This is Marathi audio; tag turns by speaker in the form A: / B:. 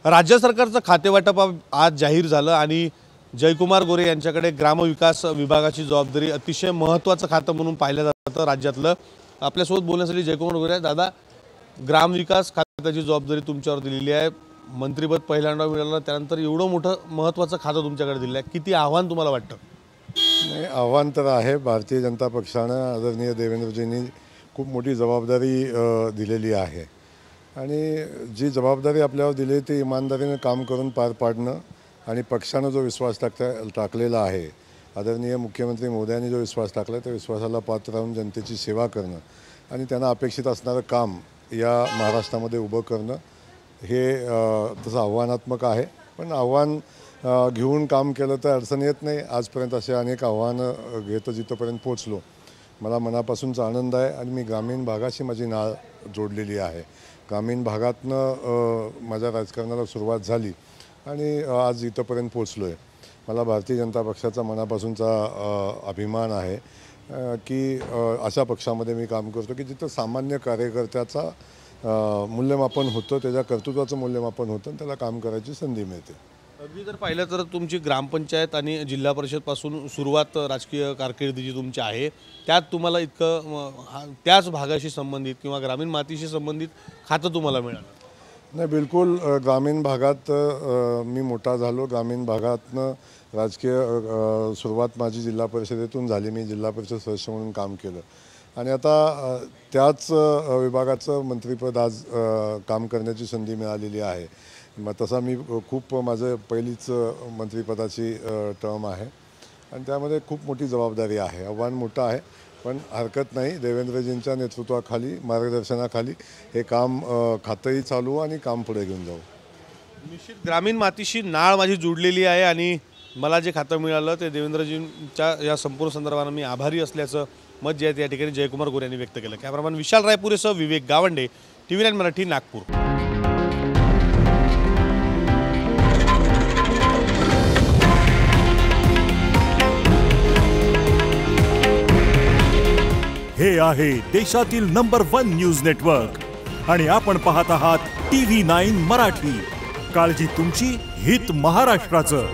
A: राज्य सरकारचं खातेवाटप आज जाहीर झालं आणि जयकुमार गोरे यांच्याकडे ग्रामविकास विभागाची जबाबदारी अतिशय महत्त्वाचं खातं म्हणून पाहिलं जातं राज्यातलं। आपल्यासोबत बोलण्यासाठी जयकुमार गोरे दादा, ग्रामविकास खात्याची जबाबदारी तुमच्यावर दिलेली आहे, मंत्रिपद पहिल्यांदा मिळालं, त्यानंतर एवढं मोठं महत्त्वाचं खातं तुमच्याकडे दिलं आहे, किती आव्हान तुम्हाला वाटतं?
B: नाही, आव्हान तर आहे। भारतीय जनता पक्षानं आदरणीय देवेंद्रजींनी खूप मोठी जबाबदारी दिलेली आहे आणि जी जबाबदारी आपल्यावर दिली ती इमानदारीने काम करून पार पाडणं आणि पक्षानं जो विश्वास टाकलेला आहे, आदरणीय मुख्यमंत्री महोदयांनी जो विश्वास टाकला त्या विश्वासाला पात्र राहून जनतेची सेवा करणं आणि त्यांना अपेक्षित असणारं काम या महाराष्ट्रामध्ये उभं करणं हे तसं आव्हानात्मक आहे। पण आव्हान घेऊन काम केलं तर अडचण येत नाही। आजपर्यंत असे अनेक आव्हानं घेत जिथपर्यंत पोहोचलो, मला मनापासूनचा आनंद आहे आणि मी ग्रामीण भागाशी माझी नाळ जोडलेली आहे। ग्रामीण भागातनं माझ्या राजकारणाला सुरुवात झाली आणि आज इथंपर्यंत पोहोचलो आहे। मला भारतीय जनता पक्षाचा मनापासूनचा अभिमान आहे की अशा पक्षामध्ये मी काम करतो की जिथं सामान्य कार्यकर्त्याचा मूल्यमापन होतं, त्याच्या कर्तृत्वाचं मूल्यमापन होतं आणि त्याला काम करायची संधी मिळते।
A: अगदी जर पाहिलं तर तुमची ग्रामपंचायत आणि जिल्हा परिषदपासून सुरुवात राजकीय कारकिर्दीची तुमची आहे, त्यात तुम्हाला इतकं त्याच भागाशी संबंधित किंवा ग्रामीण मातीशी संबंधित खातं तुम्हाला मिळालं?
B: नाही, बिलकुल ग्रामीण भागात मी मोठा झालो। ग्रामीण भागातनं राजकीय सुरुवात माझी जिल्हा परिषदेतून झाली। मी जिल्हा परिषद सदस्य म्हणून काम केलं आणि आता त्याच विभागाचं मंत्रिपद आज काम करण्याची संधी मिळालेली आहे। मग तसा मी खूप माझं पहिलीच मंत्रिपदाची टर्म आहे आणि त्यामध्ये खूप मोठी जबाबदारी आहे, आव्हान मोठं आहे, पण हरकत नाही। देवेंद्रजींच्या नेतृत्वाखाली, मार्गदर्शनाखाली हे काम खातंही चालू आणि काम पुढे घेऊन जाऊ।
A: निश्चित ग्रामीण मातीशी नाळ माझी जुडलेली आहे आणि मला जे खातं मिळालं ते देवेंद्रजींच्या या संपूर्ण संदर्भानं मी आभारी असल्याचं मत जे आहे या ठिकाणी जयकुमार गोरे यांनी व्यक्त केलं। कॅमेरामॅन विशाल रायपुरेसह विवेक गावंडे, TV9 मराठी, नागपूर।
C: हे आहे देशातील नंबर 1 न्यूज नेटवर्क आणि आपण पाहत आहात TV9 मराठी। काळजी तुमची, हित महाराष्ट्राचं।